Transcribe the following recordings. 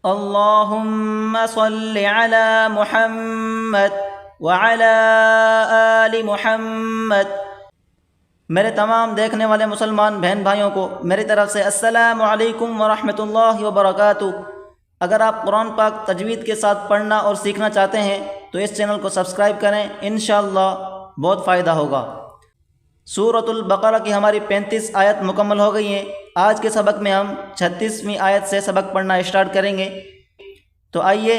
اللہم صل علی محمد وعلی آل محمد۔ میرے تمام دیکھنے والے مسلمان بہن بھائیوں کو میری طرف سے السلام علیکم ورحمۃ اللہ وبرکاتہ۔ اگر آپ قرآن پاک تجوید کے ساتھ پڑھنا اور سیکھنا چاہتے ہیں تو اس چینل کو سبسکرائب کریں، انشاءاللہ بہت فائدہ ہوگا۔ سورۃ البقرہ کی ہماری 35 آیت مکمل ہو گئی ہیں۔ آج کے سبق میں ہم 36ویں آیت سے سبق پڑھنا اسٹارٹ کریں گے، تو آئیے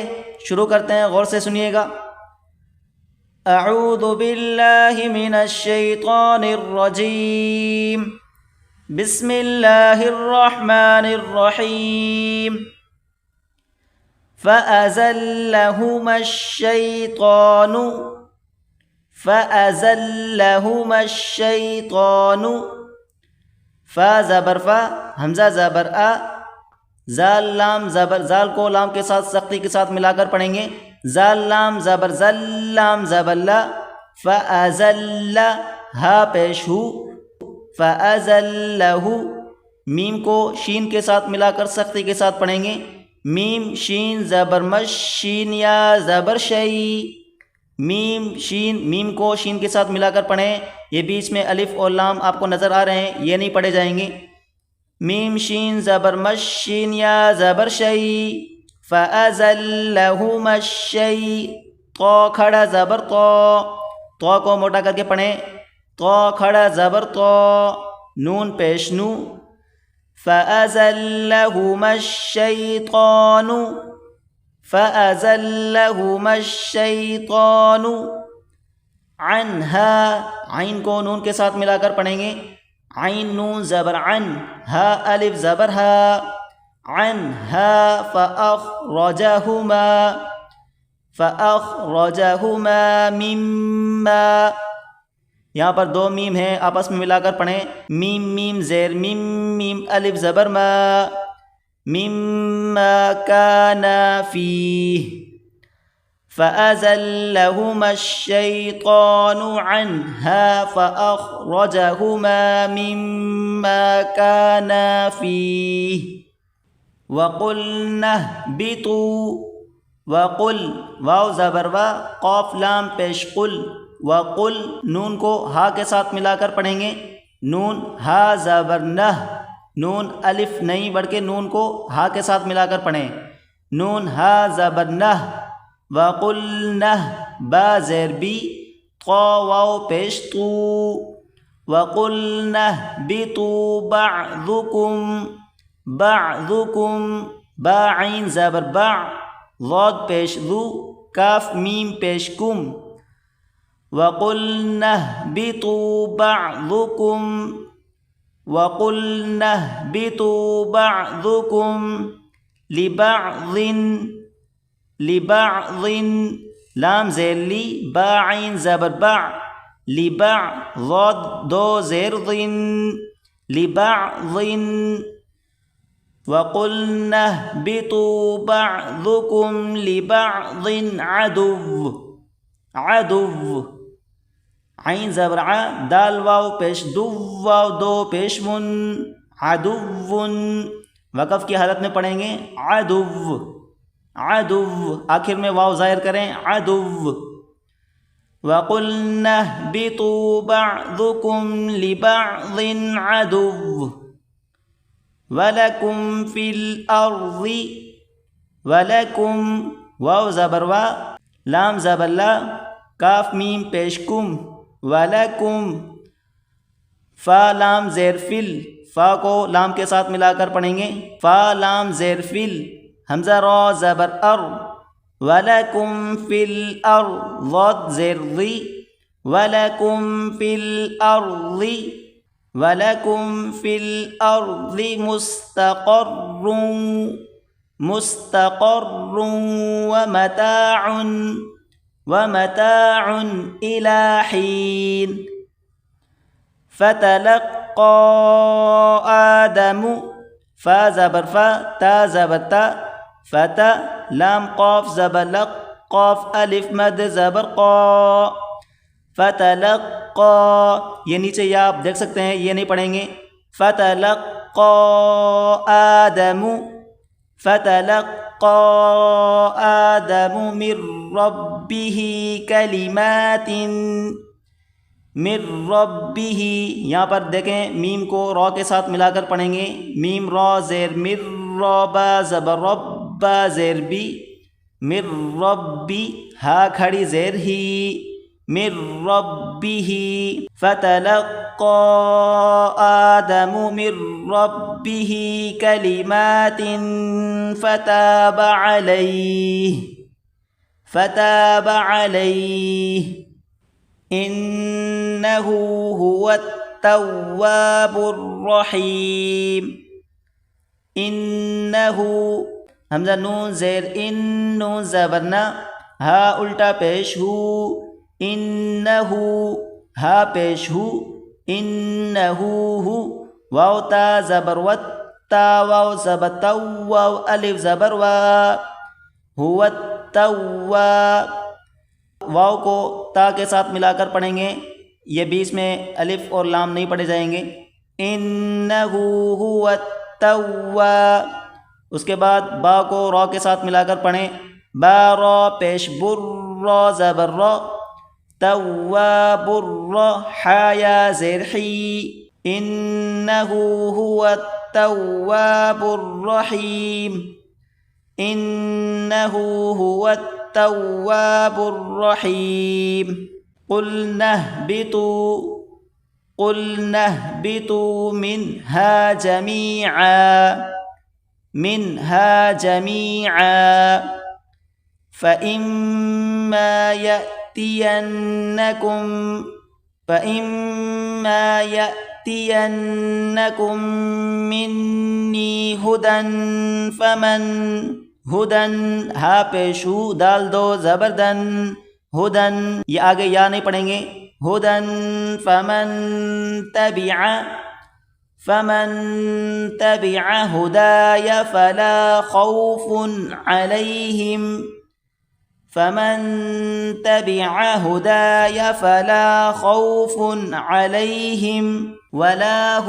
شروع کرتے ہیں، غور سے سنیے گا۔ اعوذ باللہ من الشیطان الرجیم، بسم اللہ الرحمن الرحیم۔ فَأَزَلَّهُمَا الشَّيْطَانُ فا زبر فا، حمزہ زبر آ، زال لام زبر، زال کو لام کے ساتھ سختی کے ساتھ ملا کر پڑھیں گے، زال لام زبر زل، لام زبر لا، فَأَزَلَّ ہا پیش ہو، فَأَزَلَّهُ میم کو شین کے ساتھ ملا کر سختی کے ساتھ پڑھیں گے، میم شین زبر مش، شین یا زبر شئی، میم شین، میم کو شین کے ساتھ ملا کر پڑھیں، یہ بیچ میں الف اور لام آپ کو نظر آ رہے ہیں، یہ نہیں پڑھے جائیں گے۔ میم شین زبر مش، شین یا زبر شئی، فَأَزَلَّهُمَا تو کھڑا زبر تو کو موٹا کر کے پڑھیں، تو کھڑا زبر تو، نون پیش نو، فَأَزَلَّهُمَا الشَّيْطَانُ عنہا، عین کو نون کے ساتھ ملا کر پڑھیں گے، عین نون زبر عن، ہا الف زبر ہا، عنہا فَأَخْرَجَهُمَا مِمَّا، یہاں پر دو میم ہیں، آپس میں ملا کر پڑھیں، میم میم زیر میم، میم الف زبر ما، مما کان فیہ، فَأَزَلَّهُمَا الشَّيْطَانُ عَنْهَا فَأَخْرَجَهُمَا مِمَّا كَانَا فِيهِ وَقُلْنَا اهْبِطُوا، وَقُلْ واو زبر وا، قاف لام پیش قل، وَقُلْ نون کو ہا کے ساتھ ملا کر پڑھیں گے، نون ہا زبر نہ، نون الف نہیں بلکہ نون کو ہا کے ساتھ ملا کر پڑھیں، نون ہا زبر نہ، وَقُلْنَا با زیر بی، طا واو پیش تو، وَقُلْنَا اهْبِطُوا بعضکم با عین زبر باع، ضاد پیش ذو، کاف میم پیش کم، وَقُلْنَا اهْبِطُوا بَعْضُكُمْ لِبَعْضٍ لام زیر لی، با عین زبر باع، لِبَعْ ضاد دو زیر ضن، لِبَعْضٍ، وَقُلْنَا اهْبِطُوا بَعْضُكُمْ لِبَعْضٍ عَدُوٌّ، عین زبر ع، دال واو پیش دو، واو دو پیش ون، عدو، وقف کی حالت میں پڑھیں گے عدو، آخر میں واو ظاہر کریں، عدو، وَقُلْنَا اهْبِطُوا بَعْضُكُمْ لِبَعْضٍ عَدُوٌّ وَلَكُمْ فِي الْأَرْضِ، وَلَكُمْ واو زبر وا، لام زبر لا، کاف میم پیش کم، وَلَكُمْ فا لام زیر فل، فا کو لام کے ساتھ ملا کر پڑھیں گے، فا لام زیر فل، حمزہ را زبر ار، وَلَكُمْ فِي الْأَرْضِ ضاد زیر ضی، وَلَكُمْ فِي الْأَرْضِ مُسْتَقَرٌّ وَمَتَاعٌ إِلَى حِينٍ فَتَلَقَّى آدَمُ فا زبر فا، تا زبر تا، فتا لام قاف زبر لق، قاف الف مد زبر قا، فتلقى، یہ نیچے یا آپ دیکھ سکتے ہیں، یہ نہیں پڑھیں گے، فتلقى آدم، فتلقى آدم من ربه کلمات من ربه، یہاں پر دیکھیں میم کو را کے ساتھ ملا کر پڑھیں گے، میم را زیر مر را با زبر رب زیر بی مر ربی، ہا کھڑی زیر ہی من ربه فتلقى آدم من ربه كلمات فتاب عليه إنه هو التواب الرحيم. إنه حمزہ نون زیر ان، نون زبرنا، ہا الٹا پیش ہو، انہو ہا پیش ہو، انہو ہو، واو تا زبر وت، تا واو زبر تو، واو الف زبر وا، ہو التوا، واو کو تا کے ساتھ ملا کر پڑھیں گے، یہ بیچ میں الف اور لام نہیں پڑھے جائیں گے. انہو ہو التوا، اس کے بعد با کو را کے ساتھ ملا کر پڑھیں، با را پیش بر را زبر را، تواب الرا، حا یا زیر حی، انہو هو التواب الرحیم، انہو هو التواب الرحیم. قلنا اهبطوا منها جميعا فإما يأتينكم مني ہدن ہا پیشو دال دو زبردن، ہدن یہ آگے یا نہیں پڑھیں گے، ہدن فمن تبع ہدای فلا خوف علیہم ولا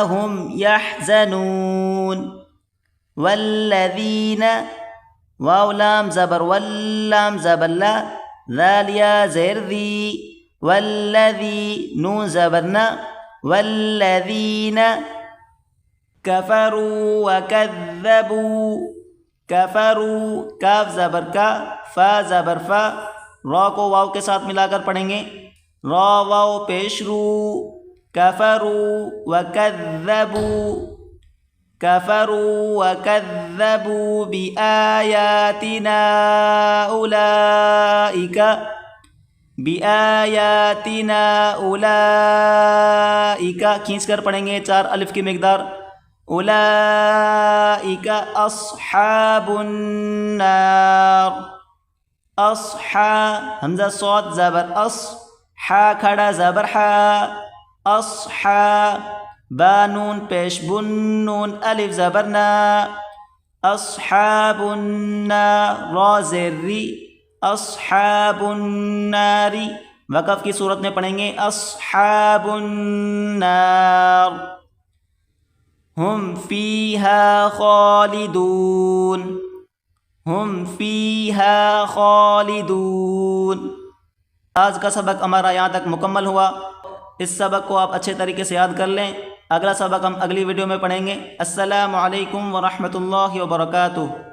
هم يحزنون. والذین، واو لام زبر واللام زبر لا، ذال یا زیر ذی، والذی نون زبرنا، والذین کفروا کاف زبر کا، فا زبر فا، را کو واو کے ساتھ ملا کر پڑھیں گے، را واو پیش رو، کفروا وکذبوا بآیاتنا اولئک کھینچ کر پڑھیں گے 4 الف کی مقدار، اولئک اصحاب النار. حمزہ صاد زبر اص، حا کھڑا زبر حا، اصحا، با نون پیش بن، نون الف زبرنا، اصحاب النار، را زیر ری، اصحاب النار. وقف کی صورت میں پڑھیں گے اصحاب النار ہم فیہا خالدون. آج کا سبق ہمارا یہاں تک مکمل ہوا. اس سبق کو آپ اچھے طریقے سے یاد کر لیں. اگلا سبق ہم اگلی ویڈیو میں پڑھیں گے. السلام علیکم ورحمۃ اللہ وبرکاتہ.